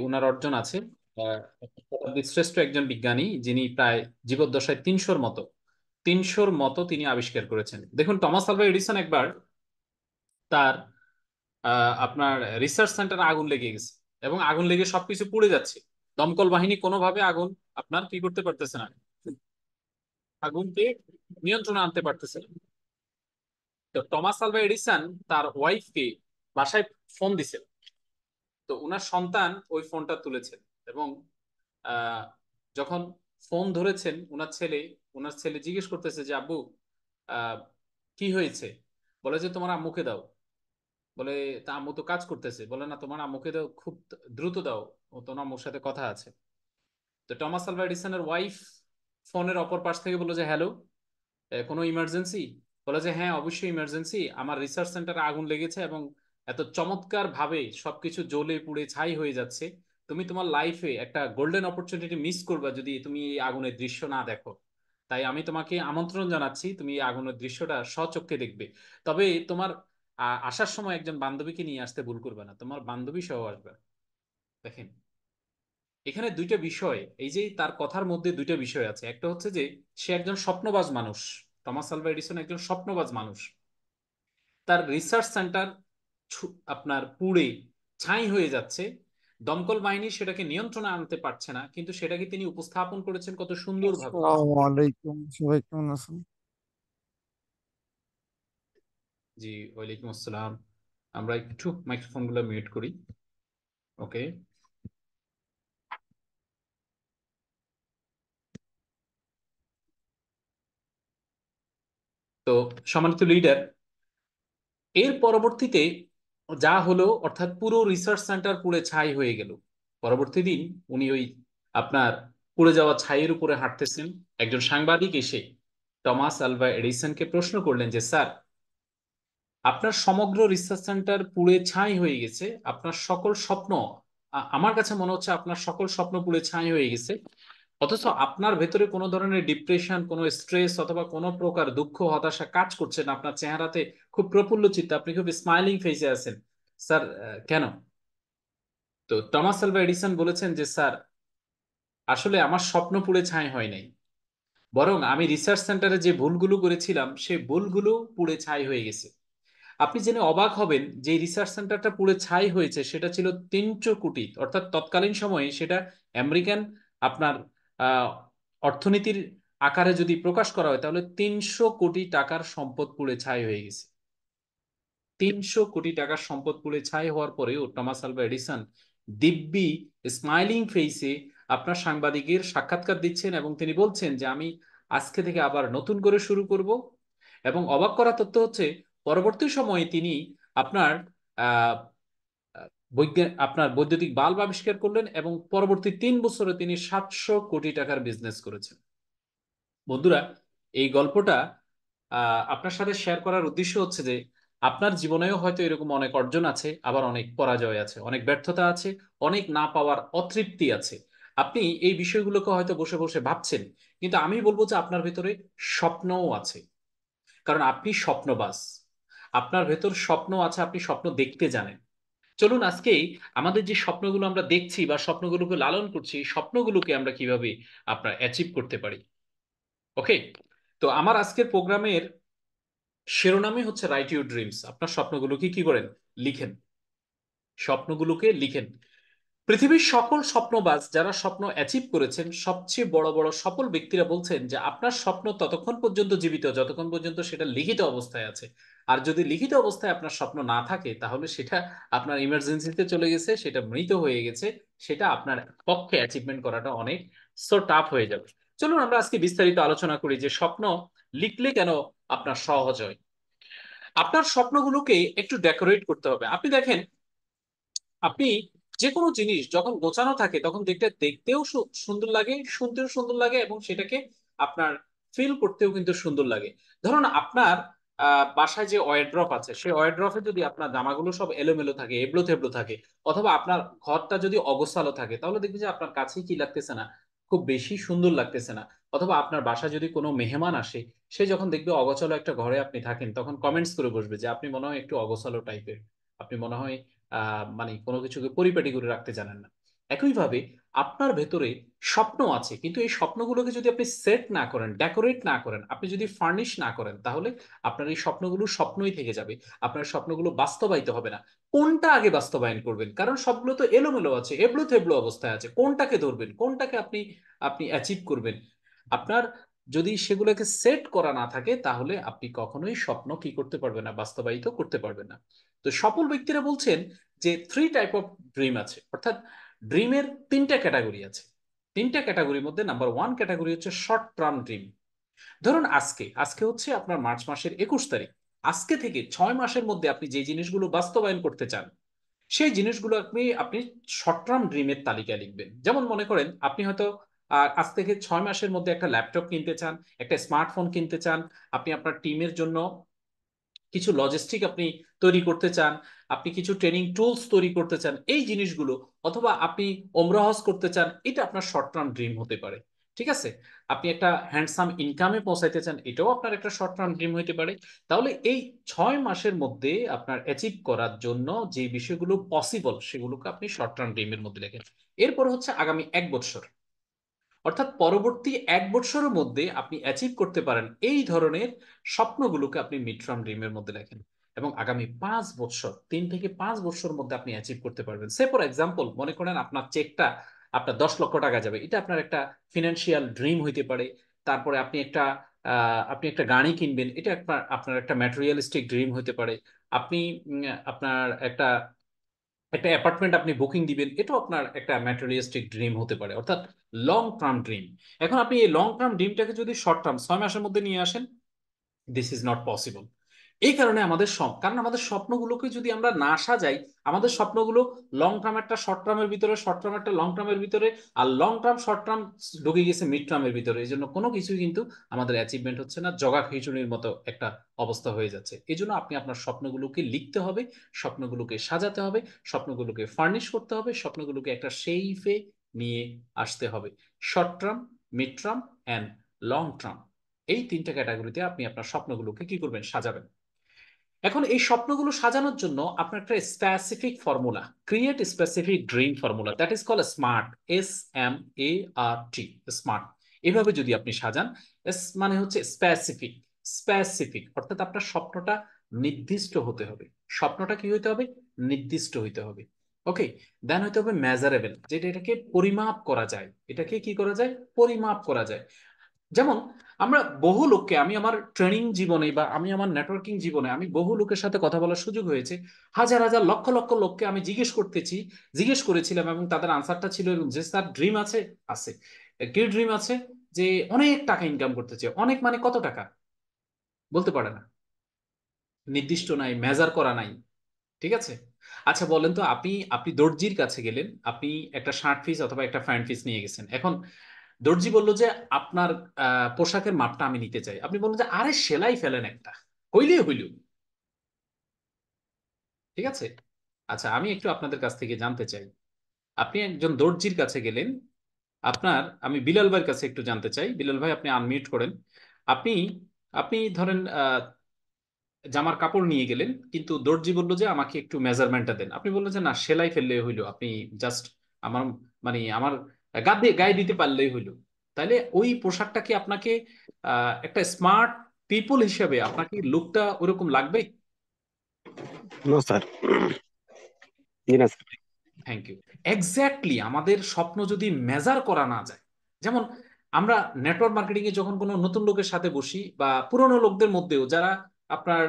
উনার অর্জন আছে। শতাব্দীর শ্রেষ্ঠ একজন বিজ্ঞানী, যিনি প্রায় জীবদ্দশায় 300-র মতো তিনি আবিষ্কার করেছেন। দেখুন, টমাস আলভা এডিসন একবার তার আপনার রিসার্চ সেন্টারে আগুন লেগে গেছে এবং আগুন লেগে সবকিছু পুড়ে যাচ্ছে। দমকল বাহিনী কোনোভাবে আগুন আপনার কি করতে পারতেছে না, আগুনকে নিয়ন্ত্রণে আনতে পারতেছে না। তো টমাস আলভা এডিসন তার ওয়াইফকে বাসায় ফোন দিছে। তো উনার সন্তান ওই ফোনটা তুলেছেন এবং আহ, যখন ফোন ধরেছেন উনার ছেলে জিজ্ঞেস করতেছে যে আব্বু, আহ, কি হয়েছে? বলে যে তোমার আম্মুকে দাও। বলে তা আম্মু তো কাজ করতেছে। বলে না, তোমার আম্মুকে দাও, খুব দ্রুত দাও, ও তোমার আম্মুর সাথে কথা আছে। তো টমাস আলভা এডিসনের ওয়াইফ ফোনের অপর পাশ থেকে বললো যে হ্যালো, কোনো ইমার্জেন্সি? বলে যে হ্যাঁ, অবশ্যই ইমার্জেন্সি, আমার রিসার্চ সেন্টারে আগুন লেগেছে এবং এত চমৎকার ভাবে সবকিছু জ্বলে পুড়ে ছাই হয়ে যাচ্ছে। তুমি তোমার লাইফে একটা গোল্ডেন অপরচুনিটি মিস করবা যদি তুমি এই আগুনের দৃশ্য না দেখো। তাই আমি তোমাকে আমন্ত্রণ জানাচ্ছি, তুমি এই আগুনের দৃশ্যটা স্বচক্ষে দেখবে। তবে তোমার আসার সময় একজন বান্ধবীকে নিয়ে আসতে ভুল করবে না, তোমার বান্ধবী সহ আসবে। দেখেন, এখানে দুইটা বিষয়, এই যে তার কথার মধ্যে দুইটা বিষয় আছে। একটা হচ্ছে যে সে একজন স্বপ্নবাজ মানুষ। টমাস আলভা এডিসন একজন স্বপ্নবাজ মানুষ। তার রিসার্চ সেন্টার আপনার পুড়ে ছাই হয়ে যাচ্ছে, দমকল বাহিনী সেটাকে নিয়ন্ত্রণে আনতে পারছে না, কিন্তু সেটাকে তিনি উপস্থাপন করেছেন কত সুন্দরভাবে। আসসালামু আলাইকুম, সবাই কেমন আছেন? জি, ওয়ালাইকুম আসসালাম। আমরা একটু মাইক্রোফোনগুলো মিউট করি। ওকে। তো সম্মানিত লিডার, এর পরবর্তীতে যা হলো, অর্থাৎ পুরো রিসার্চ সেন্টার পুড়ে ছাই হয়ে গেল। পরবর্তী দিন উনি ওই আপনার পুড়ে যাওয়া ছাইয়ের উপরে হাঁটতেছেন। একজন সাংবাদিক এসে টমাস আলভা এডিসনকে প্রশ্ন করলেন যে স্যার, আপনার সমগ্র রিসার্চ সেন্টার পুড়ে ছাই হয়ে গেছে, আপনার সকল স্বপ্ন, আমার কাছে মনে হচ্ছে আপনার সকল স্বপ্ন পুড়ে ছাই হয়ে গেছে, অথচ আপনার ভেতরে কোনো ধরনের ডিপ্রেশন, কোনো স্ট্রেস অথবা কোনো প্রকার দুঃখ হতাশা কাজ করছে না, আপনার চেহারাতে খুব প্রফুল্ল চিত্ত, আপনি খুব স্মাইলিং ফেসে আছেন। স্যার, কেন? তো টমাস আলভা এডিসন বলেছেন যে স্যার, আসলে আমার স্বপ্ন পুড়ে ছাই হয় নাই, বরং আমি রিসার্চ সেন্টারে যে ভুলগুলো করেছিলাম সেই ভুলগুলো পুড়ে ছাই হয়ে গেছে। আপনি জেনে অবাক হবেন যে রিসার্চ সেন্টারটা পুড়ে ছাই হয়েছে সেটা ছিল 300 কোটি, অর্থাৎ তৎকালীন সময়ে সেটা আমেরিকান আপনার আহ, অর্থনীতির আকারে যদি প্রকাশ করা হয় তাহলে 300 কোটি টাকার সম্পদ পুড়ে ছাই হয়ে গেছে। 300 কোটি টাকার সম্পদ পুড়ে ছাই হওয়ার পরেও টমাস আলভা এডিসন দিব্যি স্মাইলিং ফেসে আপনার সাংবাদিকের সাক্ষাৎকার দিচ্ছেন এবং তিনি বলছেন যে আমি আজকে থেকে আবার নতুন করে শুরু করব। এবং অবাক করা তথ্য হচ্ছে, পরবর্তী সময়ে তিনি আপনার আহ আপনার বৈদ্যুতিক বাল্ব আবিষ্কার করলেন এবং পরবর্তী 3 বছরে তিনি 700 কোটি টাকার বিজনেস করেছেন। বন্ধুরা, এই গল্পটা আপনার সাথে শেয়ার করার উদ্দেশ্য হচ্ছে যে আপনার জীবনেও হয়তো এরকম অনেক অর্জন আছে, আবার অনেক পরাজয় আছে, অনেক ব্যর্থতা আছে, অনেক না পাওয়ার অতৃপ্তি আছে। আপনি এই বিষয়গুলোকে হয়তো বসে বসে ভাবছেন, কিন্তু আমি বলবো যে আপনার ভেতরে স্বপ্নও আছে, কারণ আপনি স্বপ্নবাজ। আপনার ভেতর স্বপ্ন আছে, আপনি স্বপ্ন দেখতে জানেন। চলুন আজকে আমাদের যে স্বপ্নগুলো আমরা দেখছি বা স্বপ্নগুলোকে লালন করছি, এই স্বপ্নগুলোকে আমরা কিভাবে আপনার অ্যাচিভ করতে পারি। ওকে। তো আমার আজকের প্রোগ্রামের শিরোনামই হচ্ছে রাইট ইউর ড্রিমস। আপনার স্বপ্নগুলোকে কি করেন? লিখেন। স্বপ্নগুলোকে লিখেন। পৃথিবীর সকল স্বপ্নবাজ যারা স্বপ্ন অ্যাচিভ করেছেন, সবচেয়ে বড় বড় সফল ব্যক্তিরা বলছেন যে আপনার স্বপ্ন ততক্ষণ পর্যন্ত জীবিত যতক্ষণ পর্যন্ত সেটা লিখিত অবস্থায় আছে। আর যদি লিখিত অবস্থায় আপনার স্বপ্ন না থাকে তাহলে সেটা আপনার ইমার্জেন্সিতে চলে গেছে, সেটা মৃত হয়ে গেছে, সেটা আপনার পক্ষে অ্যাচিভমেন্ট করাটা অনেক টাফ হয়ে যাবে। চলুন আমরা আজকে বিস্তারিত আলোচনা করি যে স্বপ্ন লিখলে কেন আপনার সহজ হয়। আপনার স্বপ্নগুলোকে একটু ডেকোরেট করতে হবে। আপনি দেখেন, আপনি যে কোনো জিনিস যখন গোছানো থাকে তখন দেখতে দেখতেও সুন্দর লাগে, শুনতেও সুন্দর লাগে এবং সেটাকে আপনার ফিল করতেও কিন্তু সুন্দর লাগে। ধরুন আপনার বাসায় যে ওয়ারড্রপ আছে, সেই ওয়ারড্রপে যদি আপনার জামাগুলো সব এলোমেলো থাকে, এবড়ো থেবড়ো থাকে, অথবা আপনার ঘরটা যদি অগোছালো থাকে, তাহলে দেখবেন যে আপনার কাছেই কি লাগতেছে না, খুব বেশি সুন্দর লাগতেছে না। অথবা আপনার বাসায় যদি কোনো মেহমান আসে, সে যখন দেখবে অগোছালো একটা ঘরে আপনি থাকেন, তখন কমেন্টস করে বসবে যে আপনি মনে হয় একটু অগোছালো টাইপের, আপনি মনে হয় মানে কোনো কিছুকে পরিপাটি করে রাখতে জানেন না। একইভাবে আপনার ভেতরে স্বপ্ন আছে, কিন্তু এই স্বপ্নগুলোকে যদি আপনি সেট না করেন, ডেকোরেট না করেন, আপনি যদি ফার্নিশ না করেন, তাহলে আপনার এই স্বপ্নগুলো স্বপ্নই থেকে যাবে। আপনার স্বপ্নগুলো বাস্তবায়িত হবে না। কোনটা আগে বাস্তবায়ন করবেন? কারণ সবগুলো তো এলোমেলো আছে, এবড়ো থেবড়ো অবস্থায় আছে। কোনটাকে ধরবেন, কোনটাকে আপনি আপনি অ্যাচিভ করবেন? আপনার যদি সেগুলোকে সেট করা না থাকে, তাহলে আপনি কখনোই স্বপ্ন কি করতে পারবেন না, বাস্তবায়িত করতে পারবেন না। তো সফল ব্যক্তিরা বলছেন যে 3 টাইপ অফ ড্রিম আছে, অর্থাৎ ড্রিমের 3টা ক্যাটাগরি আছে। 3টা ক্যাটাগরির মধ্যে নাম্বার 1 ক্যাটাগরি হচ্ছে শর্ট টার্ম ড্রিম। ধরুন আজকে আজকে হচ্ছে আপনার মার্চ মাসের 21 তারিখ। আজকে থেকে 6 মাসের মধ্যে আপনি যে জিনিসগুলো বাস্তবায়ন করতে চান, সেই জিনিসগুলো আপনি আপনি শর্ট টার্ম ড্রিমের তালিকায় লিখবেন। যেমন মনে করেন আপনি হয়তো আজ থেকে 6 মাসের মধ্যে একটা ল্যাপটপ কিনতে চান, একটা স্মার্টফোন কিনতে চান, আপনি আপনার টিমের জন্য কিছু লজিস্টিক আপনি তৈরি করতে চান, আপনি কিছু ট্রেনিং টুলস তৈরি করতে চান, এই জিনিসগুলো, অথবা আপনি ওমরা হজ করতে চান, এটা আপনার শর্ট টার্ম ড্রিম হতে পারে। ঠিক আছে? আপনি একটা হ্যান্ডসাম ইনকামে পৌঁছাইতে চান, এটাও আপনার একটা শর্ট টার্ম ড্রিম হতে পারে। তাহলে এই 6 মাসের মধ্যে আপনার অ্যাচিভ করার জন্য যে বিষয়গুলো পসিবল, সেগুলোকে আপনি শর্ট টার্ম ড্রিমের মধ্যে লেখেন। এরপর হচ্ছে আগামী 1 বছর, অর্থাৎ পরবর্তী 1 বছরের মধ্যে আপনি অ্যাচিভ করতে পারেন এই ধরনের স্বপ্নগুলোকে আপনি মিড টার্ম ড্রিমের মধ্যে লেখেন। এবং আগামী 5 বছর, 3 থেকে 5 বছরের মধ্যে আপনি অ্যাচিভ করতে পারবেন। সে ফর এক্সাম্পল মনে করেন আপনার চেকটা আপনার 10 লক্ষ টাকা যাবে, এটা আপনার একটা ফিনান্সিয়াল ড্রিম হইতে পারে। তারপরে আপনি একটা গাড়ি কিনবেন, এটা আপনার আপনার একটা ম্যাটেরিয়ালিস্টিক ড্রিম হতে পারে। আপনি আপনার একটা একটা অ্যাপার্টমেন্ট আপনি বুকিং দিবেন, এটাও আপনার একটা ম্যাটেরিয়ালিস্টিক ড্রিম হতে পারে, অর্থাৎ লং টার্ম ড্রিম। এখন আপনি এই লং টার্ম ড্রিমটাকে যদি শর্ট টার্ম 6 মাসের মধ্যে নিয়ে আসেন, দিস ইজ নট পসিবল। এই কারণে কারণ আমাদের স্বপ্নগুলোকে যদি আমরা না সাজাই, আমাদের স্বপ্নগুলো লং টার্ম একটা শর্ট টার্মের ভিতরে, শর্ট টার্ম একটা লং টার্মের ভিতরে, আর লং টার্ম শর্ট টার্ম ঢুকে গেছে মিড টার্মের ভিতরে, এই জন্য কোনো কিছুই কিন্তু আমাদের অ্যাচিভমেন্ট হচ্ছে না, জগা খিচুড়ির মতো একটা অবস্থা হয়ে যাচ্ছে। এই জন্য আপনি আপনার স্বপ্নগুলোকে লিখতে হবে, স্বপ্নগুলোকে সাজাতে হবে, স্বপ্নগুলোকে ফার্নিশ করতে হবে, স্বপ্নগুলোকে একটা শেইফে নিয়ে আসতে হবে। Short term, mid term and long term, এই 3টা ক্যাটাগরিতে আপনি আপনার স্বপ্নগুলোকে কি করবেন, সাজাবেন। এখন এই স্বপ্নগুলো সাজানোর জন্য আপনার একটা specific formula, create specific dream formula, that is call smart, SMART, smart. এভাবে যদি আপনি সাজান, এস মানে হচ্ছে স্পেসিফিক, স্পেসিফিক অর্থাৎ আপনার স্বপ্নটা নির্দিষ্ট হতে হবে। স্বপ্নটা কি হইতে হবে? নির্দিষ্ট হইতে হবে। ওকে। দেন হইতে হবে মেজারেবল, যেটা এটাকে পরিমাপ করা যায়। এটাকে কি করা যায়? পরিমাপ করা যায়। যেমন আমরা বহু লোককে, আমি আমার ট্রেনিং জীবনে বা আমি আমার নেটওয়ার্কিং জীবনে আমি বহু লোকের সাথে কথা বলার সুযোগ হয়েছে। হাজার হাজার লক্ষ লক্ষ লোককে আমি জিজ্ঞেস করেছিলাম, এবং তাদের আনসারটা ছিল এরকম যে স্যার ড্রিম আছে। আছে। কি ড্রিম আছে? যে অনেক টাকা ইনকাম করতে চাই। অনেক মানে কত টাকা? বলতে পারে না, নির্দিষ্ট নাই, মেজার করা নাই। ঠিক আছে? আচ্ছা বলেন তো, আপনি আপনি দর্জির কাছে গেলেন, আপনি একটা শার্ট পিস অথবা একটা প্যান্ট পিস নিয়ে গেছেন। এখন দর্জি বলল যে আপনার পোশাকের মাপটা আমি নিতে চাই। আপনি বললেন যে আরে সেলাই ফেলেন একটা, হইলেই হইল। ঠিক আছে? আচ্ছা আমি একটু আপনাদের কাছ থেকে জানতে চাই, আপনি একজন দর্জির কাছে গেলেন, আমি বিলাল ভাইয়ের কাছে একটু জানতে চাই। বিলাল ভাই আপনি আনমিউট করেন। আপনি আপনি ধরেন জামার কাপড় নিয়ে গেলেন, কিন্তু দর্জি বললো যে আমাকে একটু মেজারমেন্টটা দেন। আপনি বললেন যে না, সেলাই ফেললে হইলো, আপনি জাস্ট আমার আমার গায়ে দিতে পারলেই হইলো। তাইলে ওই পোশাকটা কি আপনাকে একটা স্মার্ট পিপল হিসেবে আপনাকে লুকটা ওরকম লাগবে? No sir. জি না স্যার। Thank you. এক্স্যাক্টলি, আমাদের স্বপ্ন যদি মেজার করা না যায়, যেমন আমরা নেটওয়ার্ক মার্কেটিং এ যখন কোনো নতুন লোকের সাথে বসি, বা পুরনো লোকদের মধ্যেও যারা আপনার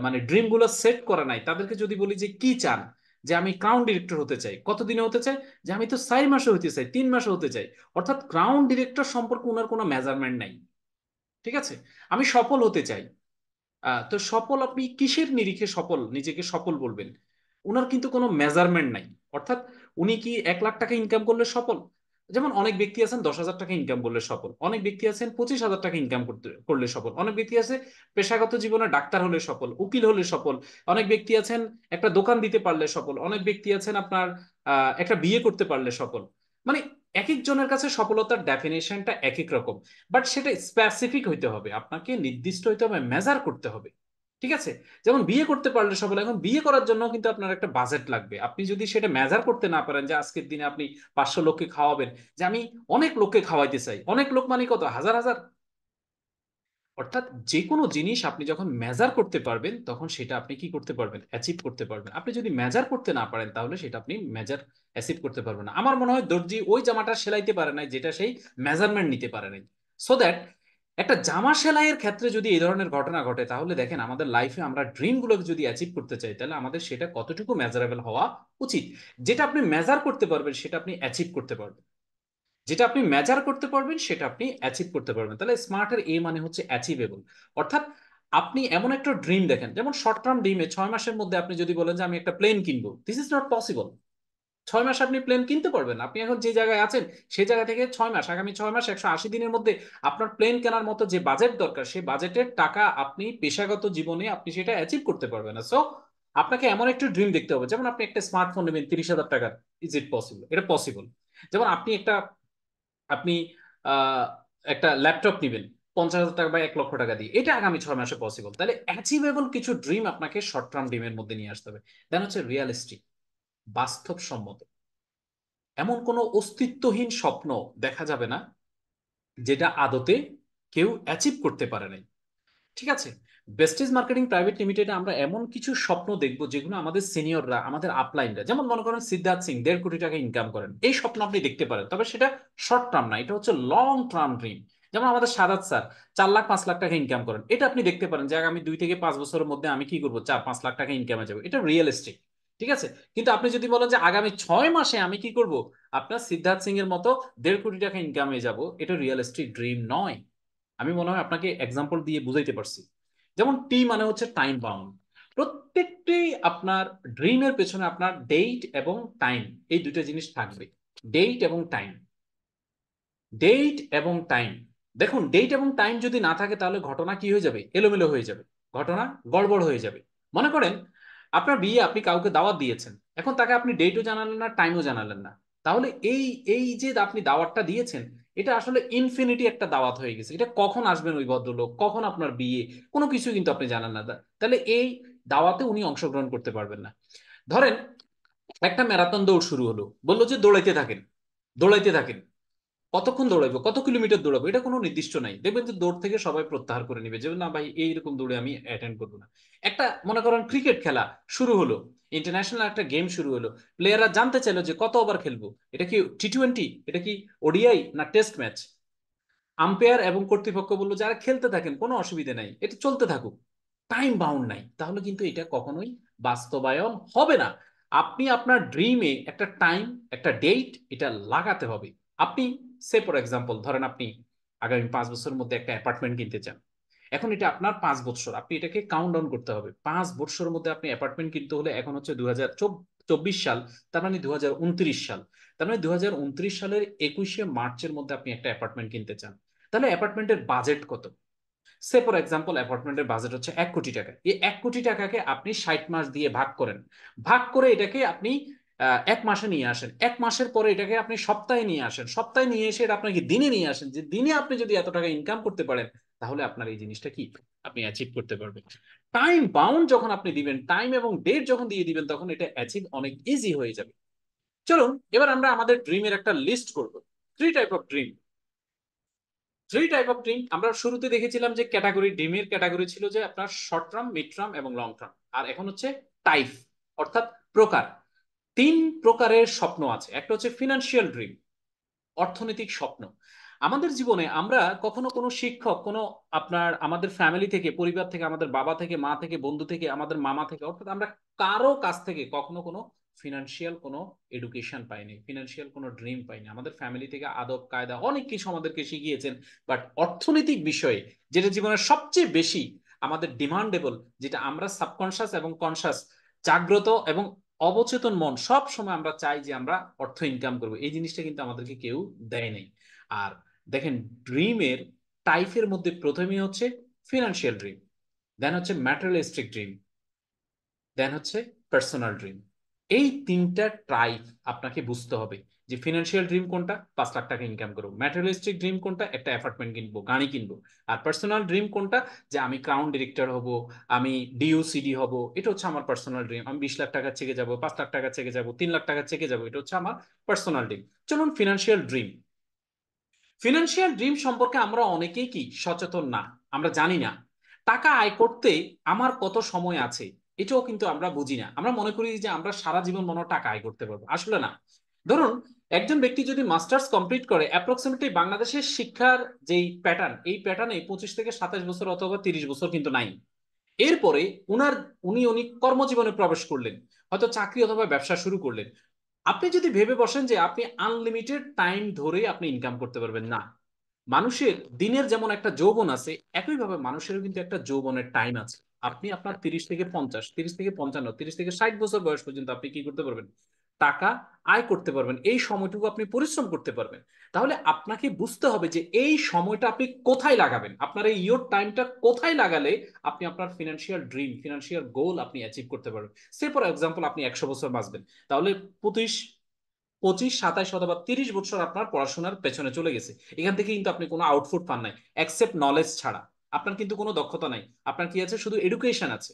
মানে ড্রিম গুলো সেট করা নাই, তাদেরকে যদি বলি যে কি চান, যে আমি ক্রাউন ডিরেক্টর হতে চাই, কতদিনে হতে চাই, যে আমি তো 4 মাসে হতে চাই, 3 মাসে হতে চাই। অর্থাৎ ক্রাউন ডিরেক্টর সম্পর্কে ওনার কোনো মেজারমেন্ট নাই। ঠিক আছে? আমি সফল হতে চাই। তো সফল আপনি কিসের নিরিখে সফল, নিজেকে সফল বলবেন? ওনার কিন্তু কোনো মেজারমেন্ট নাই। অর্থাৎ উনি কি 1 লাখ টাকা ইনকাম করলে সফল? যেমন অনেক ব্যক্তি আছেন 10,000 টাকা ইনকাম করলে সফল, অনেক ব্যক্তি আছেন 25,000 টাকা ইনকাম করলে সফল, অনেক ব্যক্তি আছে পেশাগত জীবনে ডাক্তার হলে সফল, উকিল হলে সফল, অনেক ব্যক্তি আছেন একটা দোকান দিতে পারলে সফল, অনেক ব্যক্তি আছেন আপনার একটা বিয়ে করতে পারলে সফল। মানে এক একজনের কাছে সফলতার ডেফিনেশনটা এক এক রকম। বাট সেটা স্পেসিফিক হইতে হবে, আপনাকে নির্দিষ্ট হইতে হবে, মেজার করতে হবে। ঠিক আছে? যেমন বিয়ে করতে পারলে সফল, এখন বিয়ে করার জন্য কিন্তু আপনার একটা বাজেট লাগবে। আপনি যদি সেটা মেজার করতে না পারেন যে আজকের দিনে আপনি 500 লোককে খাওয়াবেন, যে আমি অনেক লোককে খাওয়াইতে চাই, অনেক লোক মানে কত, হাজার হাজার। অর্থাৎ যে কোনো জিনিস আপনি যখন মেজার করতে পারবেন তখন সেটা আপনি কি করতে পারবেন, অ্যাচিভ করতে পারবেন। আপনি যদি মেজার করতে না পারেন তাহলে সেটা আপনি মেজার অ্যাচিভ করতে পারবেন না। আমার মনে হয় দর্জি ওই জামাটা সেলাইতে পারে নাই যেটা সেই মেজারমেন্ট নিতে পারে নাই। সো দ্যাট একটা জামা সেলাইয়ের ক্ষেত্রে যদি এই ধরনের ঘটনা ঘটে, তাহলে দেখেন আমাদের লাইফে আমরা ড্রিমগুলোকে যদি অ্যাচিভ করতে চাই তাহলে আমাদের সেটা কতটুকু মেজারেবল হওয়া উচিত। যেটা আপনি মেজার করতে পারবেন সেটা আপনি অ্যাচিভ করতে পারবেন, যেটা আপনি মেজার করতে পারবেন সেটা আপনি অ্যাচিভ করতে পারবেন। তাহলে স্মার্টের এ মানে হচ্ছে অ্যাচিভেবল। অর্থাৎ আপনি এমন একটা ড্রিম দেখেন, যেমন শর্ট টার্ম ড্রিমে 6 মাসের মধ্যে আপনি যদি বলেন যে আমি একটা প্লেন কিনবো, দিস ইজ নট পসিবল। 6 মাস আপনি প্লেন কিনতে পারবেন না। আপনি এখন যে জায়গায় আছেন সেই জায়গা থেকে 6 মাস, আগামী 6 মাস 180 দিনের মধ্যে আপনার প্লেন কেনার মতো যে বাজেট দরকার, সেই বাজেটের টাকা আপনি পেশাগত জীবনে আপনি সেটা অ্যাচিভ করতে পারবেন না। সো আপনাকে এমন একটা ড্রিম দেখতে হবে, যেমন আপনি একটা স্মার্টফোন নেবেন 30,000 টাকার। Is it possible? এটা পসিবল। যেমন আপনি আহ, একটা ল্যাপটপ নিবেন 50,000 টাকা বা 1 লক্ষ টাকা দিয়ে, এটা আগামী 6 মাসে পসিবল। তাহলে অ্যাচিভেবল কিছু ড্রিম আপনাকে শর্ট টার্ম ড্রিমের মধ্যে নিয়ে আসতে হবে। দেন হচ্ছে রিয়ালিস্টিক, বাস্তবসম্মত। এমন কোনো অস্তিত্বহীন স্বপ্ন দেখা যাবে না যেটা আদতে কেউ অ্যাচিভ করতে পারে নাই। ঠিক আছে? বেস্টিজ মার্কেটিং প্রাইভেট লিমিটেডে আমরা এমন কিছু স্বপ্ন দেখবো যেগুলো আমাদের সিনিয়ররা, আমাদের আপলাইনরা, যেমন মনে করেন সিদ্ধার্থ সিং 1.5 কোটি টাকা ইনকাম করেন, এই স্বপ্ন আপনি দেখতে পারেন, তবে সেটা শর্ট টার্ম না, এটা হচ্ছে লং টার্ম ড্রিম। যেমন আমাদের সাদাত স্যার 4 লাখ 5 লাখ টাকা ইনকাম করেন, এটা আপনি দেখতে পারেন যে আগামী 2 থেকে 5 বছরের মধ্যে আমি কি করবো, 4-5 লাখ টাকা ইনকামে যাবো, এটা রিয়েলিস্টিক। ঠিক আছে? কিন্তু আপনি যদি বলেন যে আগামী 6 মাসে আমি কি করব, আপনার সিদ্ধার্থ সিং এর মতো 1.5 কোটি টাকা ইনকামে যাব, এটা রিয়েলিস্টিক ড্রিম নয়। আমি মনে হয় আপনাকে এক্সাম্পল দিয়ে বুঝাইতে পারছি। যেমন টি মানে হচ্ছে টাইম বাউন্ড। প্রত্যেকটি আপনার ড্রিমের পেছনে আপনার ডেট এবং টাইম, এই দুটো জিনিস থাকবে। ডেট এবং টাইম, ডেট এবং টাইম। দেখুন, ডেট এবং টাইম যদি না থাকে তাহলে ঘটনা কি হয়ে যাবে, এলোমেলো হয়ে যাবে, ঘটনা গড়বড় হয়ে যাবে। মনে করেন আপনার বিয়ে, আপনি কাউকে দাওয়াত দিয়েছেন, এখন তাকে আপনি ডেটও জানালেন না, টাইমও জানালেন না। তাহলে এই এই যে আপনি দাওয়াতটা দিয়েছেন, এটা আসলে ইনফিনিটি একটা দাওয়াত হয়ে গেছে। এটা কখন আসবেন ওই ভদ্রলোক, কখন আপনার বিয়ে, কোনো কিছু কিন্তু আপনি জানান না। তাহলে এই দাওয়াতে উনি অংশগ্রহণ করতে পারবেন না। ধরেন একটা ম্যারাথন দৌড় শুরু হলো, বললো যে দৌড়াইতে থাকেন, দৌড়াইতে থাকেন। কতক্ষণ দৌড়াইবো, কত কিলোমিটার দৌড়াবো, এটা কোনো নির্দিষ্ট নাই। দেখবেন যে দৌড় থেকে সবাই প্রত্যাহার করে নিবে, যে না ভাই এইরকম দৌড়ে আমি অ্যাটেন্ড করবো না। একটা মনে করেন ক্রিকেট খেলা শুরু হলো, ইন্টারন্যাশনাল একটা গেম শুরু হলো, প্লেয়াররা জানতে চাইলো যে কত ওভার খেলবো, এটা কি টি20, এটা কি ওডিআই না টেস্ট ম্যাচ। আম্পায়ার এবং কর্তৃপক্ষ বললো যারা খেলতে থাকেন, কোনো অসুবিধা নাই, এটা চলতে থাকুক, টাইম বাউন্ড নাই। তাহলে কিন্তু এটা কখনোই বাস্তবায়ন হবে না। আপনি আপনার ড্রিমে একটা টাইম, একটা ডেট, এটা লাগাতে হবে। আপনি সে ফর এক্সাম্পল ধরেন আপনি আগামী 5 বছরের মধ্যে একটা অ্যাপার্টমেন্ট কিনতে চান। এখন এটা আপনার 5 বছর, আপনি এটাকে কাউন্ট ডাউন করতে হবে। 5 বছরের মধ্যে আপনি অ্যাপার্টমেন্ট কিনতে হলে, এখন হচ্ছে 2024 সাল, তার মানে 2029 সাল, তার মানে 2029 সালের 21শে মার্চের মধ্যে আপনি একটা অ্যাপার্টমেন্ট কিনতে চান। তাহলে অ্যাপার্টমেন্টের বাজেট কত? সে ফর এক্সাম্পল অ্যাপার্টমেন্টের বাজেট হচ্ছে 1 কোটি টাকা। এই 1 কোটি টাকাকে আপনি 60 মাস দিয়ে ভাগ করেন, ভাগ করে এটাকে আপনি 1 মাসে নিয়ে আসেন, 1 মাসের পরে এটাকে আপনি সপ্তাহে নিয়ে আসেন, সপ্তাহে নিয়ে এসে এটা আপনাকে দিনে নিয়ে আসেন, যে দিনে আপনি যদি এত টাকা ইনকাম করতে পারেন তাহলে আপনার এই জিনিসটা কি আপনি অ্যাচিভ করতে পারবেন। টাইম বাউন্ড যখন আপনি দিবেন, টাইম এবং ডেট যখন দিয়ে দিবেন, তখন এটা অ্যাচিভ অনেক ইজি হয়ে যাবে। চলুন এবার আমরা আমাদের ড্রিমের একটা লিস্ট করব। 3 type of dream. 3 type of dream আমরা শুরুতে দেখেছিলাম যে ক্যাটাগরি, ড্রিমের ক্যাটাগরি ছিল যে আপনার শর্ট টার্ম, মিড টার্ম এবং লং টার্ম। আর এখন হচ্ছে টাইপ, অর্থাৎ প্রকার। 3 প্রকারের স্বপ্ন আছে। একটা হচ্ছে ফিনান্সিয়াল ড্রিম, অর্থনৈতিক স্বপ্ন। আমাদের জীবনে আমরা কখনো কোনো শিক্ষক, কোনো আপনার আমাদের ফ্যামিলি থেকে, পরিবার থেকে, আমাদের বাবা থেকে, মা থেকে, বন্ধু থেকে, আমাদের মামা থেকে, অর্থাৎ আমরা কারো কাছ থেকে কখনো কোনো ফিনান্সিয়াল কোনো এডুকেশন পাইনি, ফিনান্সিয়াল কোনো ড্রিম পাইনি। আমাদের ফ্যামিলি থেকে আদব কায়দা অনেক কিছু আমাদেরকে শিখিয়েছেন, বাট অর্থনৈতিক বিষয়ে, যেটা জীবনের সবচেয়ে বেশি আমাদের ডিমান্ডেবল, যেটা আমরা সাবকনশাস এবং কনশাস, জাগ্রত এবং অবচেতন মন সব সময় আমরা চাই যে আমরা অর্থ ইনকাম করবো, এই জিনিসটা কিন্তু আমাদেরকে কেউ দেয় নাই। আর দেখেন, ড্রিমের টাইপের মধ্যে প্রথমেই হচ্ছে ফিনান্সিয়াল ড্রিম, দেন হচ্ছে ম্যাটেরিয়ালিস্টিক ড্রিম, দেন হচ্ছে পার্সোনাল ড্রিম। এই 3টা টাইপ আপনাকে বুঝতে হবে। যে ফিনান্সিয়াল ড্রিম কোনটা, 5 লাখ টাকা ইনকাম করবো। ম্যাটেরিয়ালিস্টিক ড্রিম কোনটা, একটা অ্যাপার্টমেন্ট কিনবো, গাড়ি কিনবো। আর পার্সোনাল ড্রিম কোনটা, যে আমি ক্রাউন ডিরেক্টর হব, আমি ডিওসিডি হব। এটা হচ্ছে আমার পার্সোনাল ড্রিম। আমি 20 লাখ টাকা চেকে যাবো, 5 লাখ টাকা চেকে যাবো, 3 লাখ টাকা চেকে যাবো। এটা হচ্ছে আমার পার্সোনাল ড্রিম। চলুন ফিনান্সিয়াল ড্রিম। ফিনান্সিয়াল ড্রিম সম্পর্কে আমরা অনেকেই কি সচেতন না, আমরা জানি না টাকা আয় করতে আমার কত সময় আছে। এটাও কিন্তু আমরা বুঝি না। আমরা মনে করি যে আমরা সারা জীবন মনে হয় টাকা আয় করতে পারবো, আসলে না। ধরুন একজন ব্যক্তি যদি মাস্টার্স কমপ্লিট করে, অ্যাপ্রক্সিমেটলি বাংলাদেশের শিক্ষার যেই প্যাটার্ন, এই প্যাটার্নে 25 থেকে 27 বছর অথবা 30 বছর কিন্তু নাই। এরপরে উনার উনি কর্মজীবনে প্রবেশ করলেন, হয়তো চাকরি অথবা ব্যবসা শুরু করলেন। আপনি যদি ভেবে বসেন যে আপনি আনলিমিটেড টাইম ধরে আপনি ইনকাম করতে পারবেন, না। মানুষের দিনের যেমন একটা যৌবন আছে, একইভাবে মানুষেরও কিন্তু একটা যৌবনের টাইম আছে। আপনি আপনার 30 থেকে 50, 30 থেকে 55, 30 থেকে 60 বছর বয়স পর্যন্ত আপনি কি করতে পারবেন, টাকা আয় করতে পারবেন। এই সময়টুকু আপনি পরিশ্রম করতে পারবেন। তাহলে আপনাকে বুঝতে হবে যে এই সময়টা আপনি কোথায় লাগাবেন, আপনার এই ইয়োর টাইমটা কোথায় লাগালে আপনি আপনার ফিনান্সিয়াল ড্রিম, ফিনান্সিয়াল গোল আপনি অ্যাচিভ করতে পারবেন। সে ফর এক্সাম্পল আপনি 100 বছর বাঁচবেন, তাহলে 25, 25, 27 অথবা 30 বছর আপনার পড়াশোনার পেছনে চলে গেছে। এখান থেকে কিন্তু আপনি কোনো আউটপুট পান নাই, অ্যাকসেপ্ট নলেজ ছাড়া। আপনার কিন্তু কোনো দক্ষতা নাই, আপনার কি আছে, শুধু এডুকেশন আছে।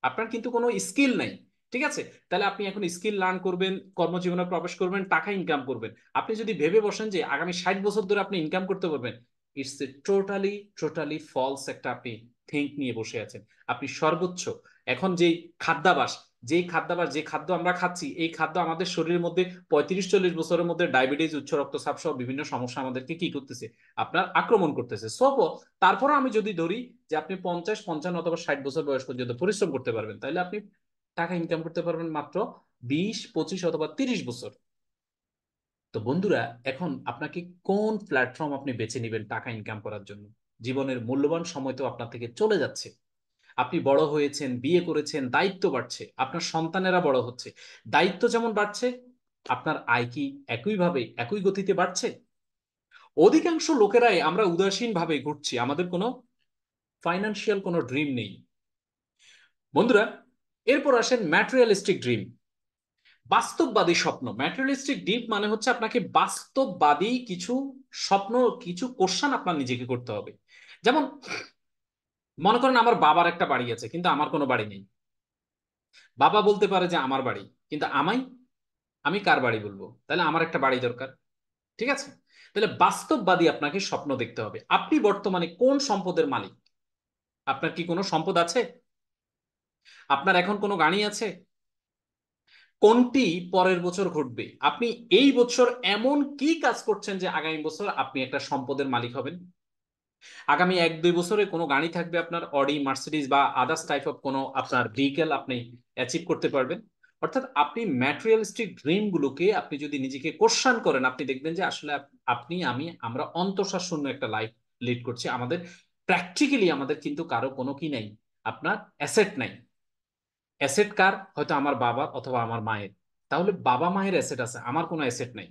আপনার কিন্তু কোনো স্কিল নাই। ঠিক আছে, তাহলে আপনি এখন স্কিল লার্ন করবেন, কর্মজীবনে প্রবেশ করবেন, টাকা ইনকাম করবেন। আপনি যদি ভেবে বসেন যে আগামী 60 বছর ধরে আপনি ইনকাম করতে পারবেন, it's a totally totally false একটা আপনি থিঙ্ক নিয়ে বসে আছেন। আপনি সর্বোচ্চ এখন খাদ্যাভাস খাদ্যাভাস যে খাদ্য আমরা খাচ্ছি, এই খাদ্য আমাদের শরীরের মধ্যে 35-40 বছরের মধ্যে ডায়াবেটিস, উচ্চ রক্তচাপ সহ বিভিন্ন সমস্যা আমাদেরকে কি করতেছে, আপনার আক্রমণ করতেছে। তারপরে আমি যদি ধরি যে আপনি 50, 55 অথবা 60 বছর বয়স পর্যন্ত পরিশ্রম করতে পারবেন, তাহলে আপনি টাকা ইনকাম করতে পারবেন মাত্র 20, 25 অথবা 30 বছর। তো বন্ধুরা, এখন আপনাকে কোন প্ল্যাটফর্ম আপনি বেছে নেবেন টাকা ইনকাম করার জন্য? জীবনের মূল্যবান সময় তো আপনার থেকে চলে যাচ্ছে। আপনি বড় হয়েছেন, বিয়ে করেছেন, দায়িত্ব বাড়ছে, আপনার সন্তানেরা বড় হচ্ছে, দায়িত্ব যেমন বাড়ছে, আপনার আয় কি একইভাবে একই গতিতে বাড়ছে? অধিকাংশ লোকেরাই আমরা উদাসীন ভাবে ঘুরছি, আমাদের কোনো ফাইন্যান্সিয়াল কোনো ড্রিম নেই। বন্ধুরা, এরপর আসেন ম্যাটেরিয়ালিস্টিক ড্রিম, বাস্তববাদী স্বপ্ন। ম্যাটেরিয়ালিস্টিক ড্রিম মানে হচ্ছে আপনাকে বাস্তববাদী কিছু স্বপ্ন, কিছু কোশ্চেন আপনার নিজেকে করতে হবে। যেমন মনে করেন আমার বাবার একটা বাড়ি আছে কিন্তু আমার কোনো বাড়ি নেই। বাবা বলতে পারে যে আমার বাড়ি, কিন্তু আমি কার বাড়ি বলবো? তাহলে আমার একটা বাড়ি দরকার। ঠিক আছে, তাহলে বাস্তববাদী আপনাকে স্বপ্ন দেখতে হবে। আপনি বর্তমানে কোন সম্পদের মালিক? আপনার কি কোনো সম্পদ আছে? আপনার এখন কোনো গাড়ি আছে? কোনটি পরের বছর ঘটবে? আপনি এই বছর এমন কি কাজ করছেন যে আগামী বছর আপনি একটা সম্পদের মালিক হবেন? আগামী 1-2 বছরে কোনো গাড়ি থাকবে আপনার, অডি, মার্সিডিজ বা আদার্স টাইপ অফ কোনো আপনার ভেহিকেল আপনি অ্যাচিভ করতে পারবেন। অর্থাৎ আপনি ম্যাটেরিয়ালিস্টিক ড্রিম গুলোকে আপনি যদি নিজেকে কোশ্চেন করেন, আপনি দেখবেন যে আসলে আমরা অন্তঃসার শূন্য একটা লাইফ লিড করছি। আমাদের প্র্যাকটিক্যালি আমাদের কিন্তু কারো কোনো কি নাই, আপনার অ্যাসেট নাই। অ্যাসেট কার? হয়তো আমার বাবার অথবা আমার মায়ের। তাহলে বাবা মায়ের অ্যাসেট আছে, আমার কোনো অ্যাসেট নাই।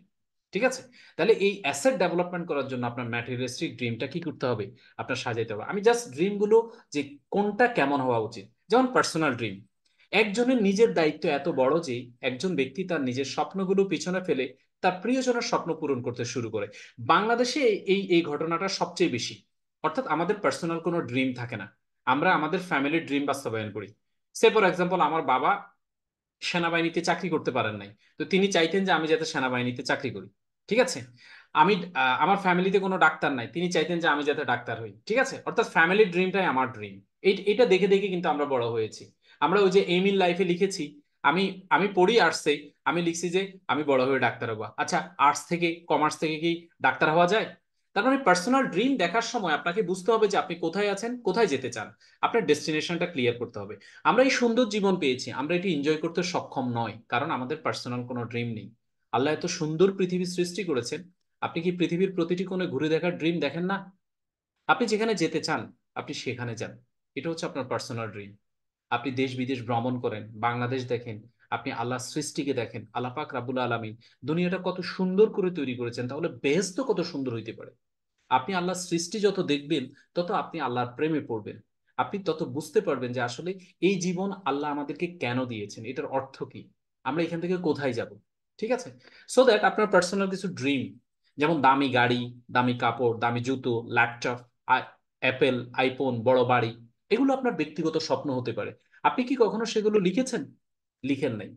ঠিক আছে, তাহলে এই অ্যাসেট ডেভেলপমেন্ট করার জন্য আপনার ম্যাটেরিয়ালিস্টিক ড্রিমটা কি করতে হবে, আপনার সাজাইতে হবে। আমি জাস্ট ড্রিমগুলো যে কোনটা কেমন হওয়া উচিত, যেমন পার্সোনাল ড্রিম। একজনের নিজের দায়িত্ব এত বড় যে একজন ব্যক্তি তার নিজের স্বপ্নগুলো পিছনে ফেলে তার প্রিয়জনের স্বপ্ন পূরণ করতে শুরু করে। বাংলাদেশে এই ঘটনাটা সবচেয়ে বেশি। অর্থাৎ আমাদের পার্সোনাল কোনো ড্রিম থাকে না, আমরা আমাদের ফ্যামিলির ড্রিম বাস্তবায়ন করি। সে ফর এক্সাম্পল আমার বাবা সেনাবাহিনীতে চাকরি করতে পারেন নাই, তো তিনি চাইতেন যে আমি যাতে সেনাবাহিনীতে চাকরি করি। ঠিক আছে, আমার ফ্যামিলিতে কোনো ডাক্তার নাই, তিনি চাইতেন যে আমি যাতে ডাক্তার হই। ঠিক আছে, অর্থাৎ ফ্যামিলির ড্রিমটাই আমার ড্রিম। এটা দেখে দেখে কিন্তু আমরা বড় হয়েছি। আমরা ওই যে এইম ইন লাইফে লিখেছি, আমি আমি পড়ি আর্টসে, আমি লিখছি যে আমি বড় হয়ে ডাক্তার হবো। আচ্ছা, আর্টস থেকে কমার্স থেকে কি ডাক্তার হওয়া যায়? তার মানে পার্সোনাল ড্রিম দেখার সময় আপনাকে বুঝতে হবে যে আপনি কোথায় আছেন, কোথায় যেতে চান। আপনার ডেস্টিনেশনটা ক্লিয়ার করতে হবে। আমরা এই সুন্দর জীবন পেয়েছি, আমরা এটি এনজয় করতে সক্ষম নয় কারণ আমাদের পার্সোনাল কোনো ড্রিম নেই। আল্লাহ এত সুন্দর পৃথিবী সৃষ্টি করেছেন, আপনি কি পৃথিবীর প্রতিটি কোণে ঘুরে দেখার ড্রিম দেখেন না? আপনি যেখানে যেতে চান আপনি সেখানে যান, এটা হচ্ছে আপনার পার্সোনাল ড্রিম। আপনি দেশ বিদেশ ভ্রমণ করেন, বাংলাদেশ দেখেন, আপনি আল্লাহ সৃষ্টিকে দেখেন, আল্লাহ পাক রাব্বুল আলামিন দুনিয়াটা কত সুন্দর করে তৈরি করেছেন, তাহলে বেহেশত কত সুন্দর হইতে পারে। আপনি আল্লাহর সৃষ্টি যত দেখবেন তত আপনি আল্লাহর প্রেমে পড়বেন। আপনি তত বুঝতে পারবেন যে আসলে এই জীবন আল্লাহ আমাদেরকে কেন দিয়েছেন, এটার অর্থ কি, আমরা এখান থেকে কোথায় যাব। ঠিক আছে? সো দ্যাট আপনার পার্সোনাল কিছু ড্রিম, যেমন দামি গাড়ি, দামি কাপড়, দামি জুতো, ল্যাপটপ, অ্যাপেল, আইফোন, বড় বাড়ি, এগুলো আপনার ব্যক্তিগত স্বপ্ন হতে পারে। আপনি কি কখনো সেগুলো লিখেছেন? লিখেন নাই।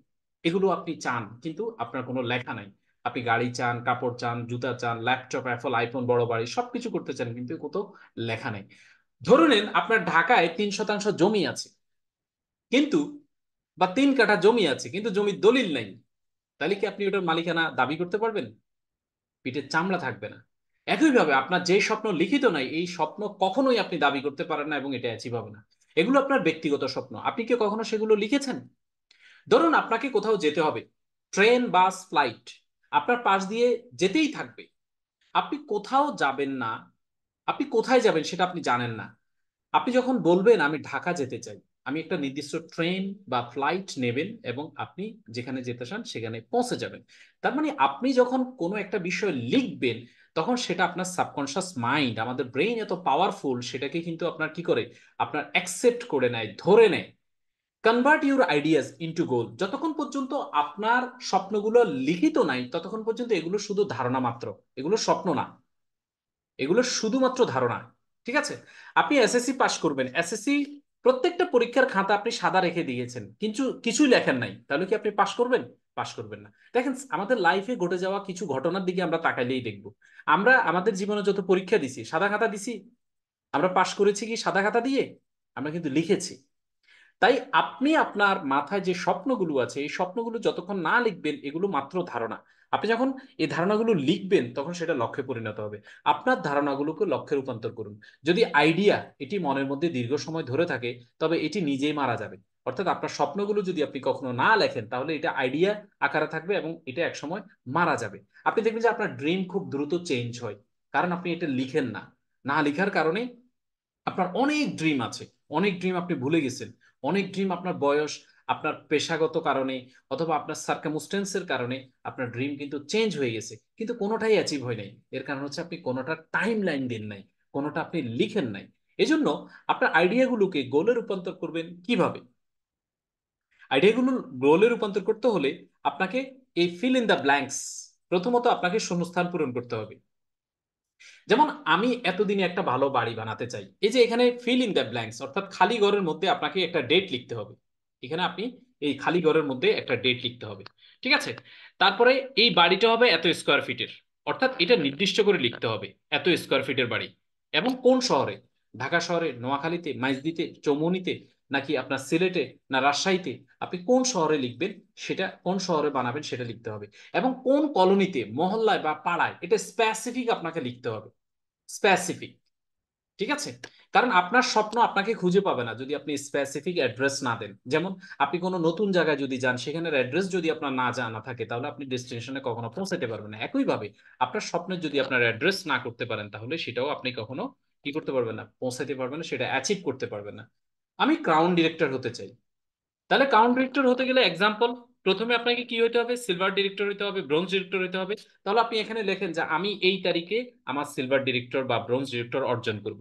এগুলো আপনি চান কিন্তু আপনার কোনো লেখা নাই। আপনি গাড়ি চান, কাপড় চান, জুতা চান, ল্যাপটপ, অ্যাপল, আইফোন, বড় বাড়ি, সবকিছু করতে চান কিন্তু কোথাও লেখা নেই। ধরে নেন আপনার ঢাকায় 3% জমি আছে কিন্তু, বা 3 কাঠা জমি আছে কিন্তু জমির দলিল নাই, তাহলে কি আপনি ওটার মালিকানা দাবি করতে পারবেন? পিঠের চামড়া থাকবে না। একইভাবে আপনার যে স্বপ্ন লিখিত নাই, এই স্বপ্ন কখনোই আপনি দাবি করতে পারেন না এবং এটা অ্যাচিভ হবে না। এগুলো আপনার ব্যক্তিগত স্বপ্ন, আপনি কি কখনো সেগুলো লিখেছেন? ধরুন আপনাকে কোথাও যেতে হবে, ট্রেন, বাস, ফ্লাইট আপনার পাশ দিয়ে যেতেই থাকবে, আপনি কোথাও যাবেন না, আপনি কোথায় যাবেন সেটা আপনি জানেন না। আপনি যখন বলবেন আমি ঢাকা যেতে চাই, আমি একটা নির্দিষ্ট ট্রেন বা ফ্লাইট নেবেন এবং আপনি যেখানে যেতে চান সেখানে পৌঁছে যাবেন। তার মানে আপনি যখন কোনো একটা বিষয় লিখবেন, তখন সেটা আপনার সাবকনশিয়াস মাইন্ড, আমাদের ব্রেইন এত পাওয়ারফুল, সেটাকে কিন্তু আপনার কি করে, আপনার অ্যাকসেপ্ট করে নেয়, ধরে নেয়। কনভার্ট ইউর আইডিয়াস ইনটু গোল। যতক্ষণ পর্যন্ত আপনার স্বপ্নগুলো লিখিত নাই, ততক্ষণ পর্যন্ত এগুলো শুধু ধারণা মাত্র, এগুলো স্বপ্ন না, এগুলো শুধুমাত্র ধারণা। ঠিক আছে? আপনি এসএসসি পাশ করবেন, এসএসসি প্রত্যেকটা পরীক্ষার খাতা আপনি সাদা রেখে দিয়েছেন কিন্তু কিছুই লেখেন নাই, তাহলে কি আপনি পাশ করবেন? পাশ করবেন না। দেখেন, আমাদের লাইফে ঘটে যাওয়া কিছু ঘটনার দিকে আমরা তাকাইলেই দেখবো, আমরা আমাদের জীবনে যত পরীক্ষা দিছি সাদা খাতা দিছি, আমরা পাশ করেছি কি সাদা খাতা দিয়ে? আমরা কিন্তু লিখেছি। তাই আপনি আপনার মাথায় যে স্বপ্নগুলো আছে, এই স্বপ্নগুলো যতক্ষণ না লিখবেন, এগুলো মাত্র ধারণা। আপনি যখন এই ধারণাগুলো লিখবেন তখন সেটা লক্ষ্যে পরিণত হবে। আপনার ধারণাগুলোকে লক্ষ্যে রূপান্তর করুন। যদি আইডিয়া এটি মনের মধ্যে দীর্ঘ সময় ধরে থাকে, তবে এটি নিজেই মারা যাবে। অর্থাৎ আপনার স্বপ্নগুলো যদি আপনি কখনো না লেখেন, তাহলে এটা আইডিয়া আকারে থাকবে এবং এটা একসময় মারা যাবে। আপনি দেখবেন যে আপনার ড্রিম খুব দ্রুত চেঞ্জ হয়, কারণ আপনি এটা লিখেন না। না লিখার কারণে আপনার অনেক ড্রিম আছে, অনেক ড্রিম আপনি ভুলে গেছেন, অনেক ড্রিম আপনার বয়স, আপনার পেশাগত কারণে অথবা আপনার সার্কামস্টেন্সের কারণে আপনার ড্রিম কিন্তু চেঞ্জ হয়ে গেছে, কিন্তু কোনোটাই অ্যাচিভ হয় নাই। এর কারণ হচ্ছে আপনি কোনোটা টাইম লাইন দিন নাই, কোনোটা আপনি লিখেন নাই। এজন্য আপনার আইডিয়াগুলোকে গোলে রূপান্তর করবেন কিভাবে? আইডিয়াগুলো গোলে রূপান্তর করতে হলে আপনাকে এই ফিল ইন দ্য ব্ল্যাঙ্কস, প্রথমত আপনাকে শূন্যস্থান পূরণ করতে হবে। যেমন আমি এতদিনে একটা ভালো বাড়ি বানাতে চাই, এই যে এখানে ফিল ইন দ্য ব্ল্যাঙ্কস, অর্থাৎ খালি ঘরের মধ্যে আপনাকে একটা ডেট লিখতে হবে। এখানে আপনি এই খালি ঘরের মধ্যে একটা ডেট লিখতে হবে। ঠিক আছে? তারপরে এই বাড়িটা হবে এত স্কোয়ার ফিটের, অর্থাৎ এটা নির্দিষ্ট করে লিখতে হবে, এত স্কোয়ার ফিটের বাড়ি। এবং কোন শহরে, ঢাকা শহরে, নোয়াখালীতে, মাইজদিতে, চৌমুহনীতে, নাকি আপনার সিলেটে, না রাজশাহীতে, আপনি কোন শহরে লিখবেন, সেটা কোন শহরে বানাবেন সেটা লিখতে হবে। এবং কোন কলোনিতে, মহল্লায় বা পাড়ায়, এটা স্পেসিফিক আপনাকে লিখতে হবে, স্পেসিফিক। ঠিক আছে? কারণ আপনার স্বপ্ন আপনাকে খুঁজে পাবে না যদি আপনি স্পেসিফিক অ্যাড্রেস না দেন। যেমন আপনি কোনো নতুন জায়গায় যদি যান, সেখানের অ্যাড্রেস যদি আপনার না জানা থাকে, তাহলে আপনি ডেস্টিনেশনে কখনো পৌঁছাতে পারবেন না। একইভাবে আপনার স্বপ্নের যদি আপনার অ্যাড্রেস না করতে পারেন, তাহলে সেটাও আপনি কখনো কি করতে পারবেন না, পৌঁছাতে পারবেন না, সেটা অ্যাচিভ করতে পারবেন না। আমি ক্রাউন ডিরেক্টর হতে চাই, তাহলে কাউন্ট ডিরেক্টর হতে গেলে এক্সাম্পল, প্রথমে আপনাকে কি হতে হবে, সিলভার ডিরেক্টর হতে হবে, ব্রোঞ্জ ডিরেক্টর হতে হবে। তাহলে আপনি এখানে লেখেন যে আমি এই তারিখে আমার সিলভার ডিরেক্টর বা ব্রোঞ্জ ডিরেক্টর অর্জন করব,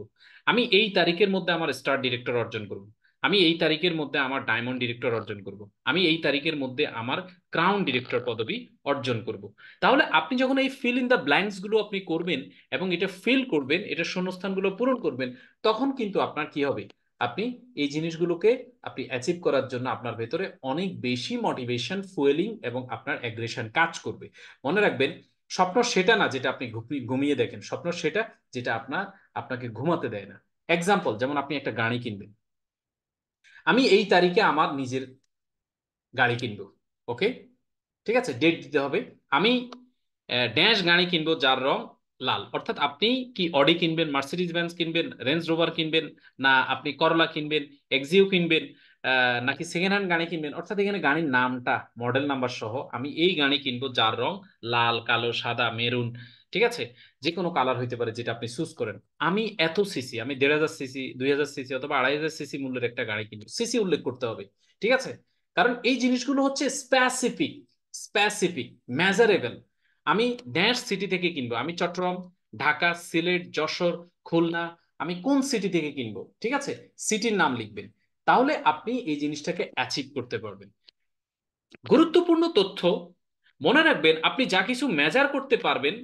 আমি এই তারিখের মধ্যে আমার স্টার ডিরেক্টর অর্জন করব, আমি এই তারিখের মধ্যে আমার ডায়মন্ড ডিরেক্টর অর্জন করব, আমি এই তারিখের মধ্যে আমার ক্রাউন ডিরেক্টর পদবি অর্জন করব। তাহলে আপনি যখন এই ফিল ইন দ্য ব্ল্যাঙ্কস গুলো আপনি করবেন এবং এটা ফিল করবেন, এটা শূন্যস্থানগুলো পূরণ করবেন, তখন কিন্তু আপনার কি হবে, আপনি এই জিনিসগুলোকে আপনি অ্যাচিভ করার জন্য আপনার ভেতরে অনেক বেশি মোটিভেশন, ফুয়েলিং এবং আপনার অ্যাগ্রেশন কাজ করবে। মনে রাখবেন, স্বপ্ন সেটা না যেটা আপনি ঘুমিয়ে দেখেন, স্বপ্ন সেটা যেটা আপনাকে ঘুমাতে দেয় না। এক্সাম্পল, যেমন আপনি একটা গাড়ি কিনবেন, আমি এই তারিখে আমার নিজের গাড়ি কিনবো। ওকে? ঠিক আছে, ডেট দিতে হবে। আমি ড্যাশ গাড়ি কিনবো যার রং লাল। অর্থাৎ আপনি কি অডি কিনবেন, মার্সিডিজ বেঞ্জ কিনবেন, রেঞ্জ রোভার কিনবেন, না আপনি করলা কিনবেন, এক্সিও কিনবেন, নাকি সেকেন্ড হ্যান্ড গাড়ি কিনবেন, অর্থাৎ এখানে গাড়ির নামটা, মডেল নাম্বার সহ আমি এই গাড়ি কিনবো যার রং লাল, কালো, সাদা, মেরুন। ঠিক আছে? যে কোনো কালার হইতে পারে যেটা আপনি চুজ করেন। আমি এত সিসি, আমি 1500 সিসি, 2000 সিসি অথবা 2500 সিসি মূল্যের একটা গাড়ি কিনবো, সিসি উল্লেখ করতে হবে। ঠিক আছে? কারণ এই জিনিসগুলো হচ্ছে স্পেসিফিক, স্পেসিফিক, মেজারেবল। আমি ড্যাশ সিটি থেকে কিনবো, আমি চট্টগ্রাম, ঢাকা, সিলেট, যশোর, খুলনা, আমি কোন সিটি থেকে কিনবো, ঠিক আছে, সিটির নাম লিখবেন। তাহলে আপনি এই জিনিসটাকে অ্যাচিভ করতে পারবেন। গুরুত্বপূর্ণ তথ্য, মনে রাখবেন, আপনি যা কিছু মেজার করতে পারবেন,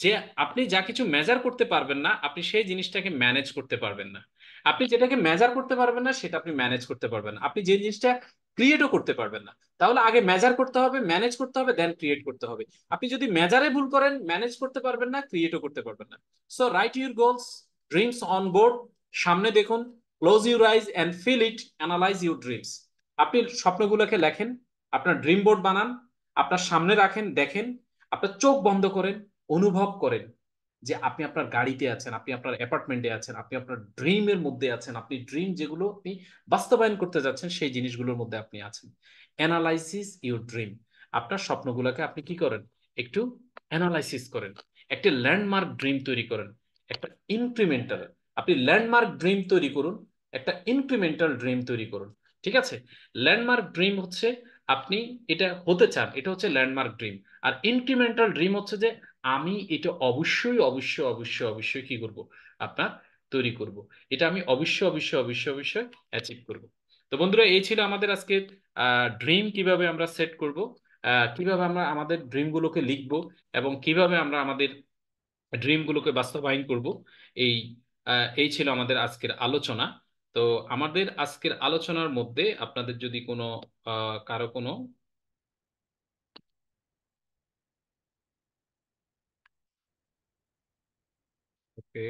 যে আপনি যা কিছু মেজার করতে পারবেন না, আপনি সেই জিনিসটাকে ম্যানেজ করতে পারবেন না। আপনি যেটাকে মেজার করতে পারবেন না সেটা আপনি ম্যানেজ করতে পারবেন না। আপনি যে জিনিসটা ক্রিয়েটও করতে পারবেন না। তাহলে আগে মেজার করতে হবে, ম্যানেজ করতে হবে, দেন ক্রিয়েট করতে হবে। আপনি যদি মেজারে ভুল করেন, ম্যানেজ করতে পারবেন না, ক্রিয়েটও করতে পারবেন না। So write your goals, dreams on board, সামনে দেখুন, close your eyes and feel it, analyse your dreams. আপনি স্বপ্নগুলোকে লেখেন, আপনার ড্রিম বোর্ড বানান, আপনার সামনে রাখেন, দেখেন, আপনার চোখ বন্ধ করেন, অনুভব করেন যে আপনি আপনার গাড়িতে আছেন, আপনি আপনার অ্যাপার্টমেন্টে আছেন, আপনি আপনার ড্রিমের মধ্যে আছেন, আপনি ড্রিম যেগুলো আপনি বাস্তবায়ন করতে যাচ্ছেন সেই জিনিসগুলোর মধ্যে আপনি আছেন। Analysis your dream. আপনার স্বপ্নগুলোকে আপনি কি করেন, একটু অ্যানালাইসিস করেন, একটা ল্যান্ডমার্ক ড্রিম তৈরি করেন, একটা ইনক্রিমেন্টাল। আপনি ল্যান্ডমার্ক ড্রিম তৈরি করুন, একটা ইনক্রিমেন্টাল ড্রিম তৈরি করুন। ঠিক আছে? ল্যান্ডমার্ক ড্রিম হচ্ছে আপনি এটা হতে চান, এটা হচ্ছে ল্যান্ডমার্ক ড্রিম। আর ইনক্রিমেন্টাল ড্রিম হচ্ছে যে আমি এটা অবশ্যই অবশ্যই অবশ্যই অবশ্যই কি করব, আপনার তৈরি করব, এটা আমি অবশ্যই অবশ্যই অবশ্যই অবশ্যই অ্যাচিভ করব। তো বন্ধুরা, এই ছিল আমাদের আজকে ড্রিম কিভাবে আমরা সেট করব, কিভাবে আমরা আমাদের ড্রিমগুলোকে লিখব, এবং কিভাবে আমরা আমাদের ড্রিমগুলোকে বাস্তবায়ন করব। এই এই ছিল আমাদের আজকের আলোচনা। তো আমাদের আজকের আলোচনার মধ্যে আপনাদের যদি কোনো কারো কোনো, ওকে,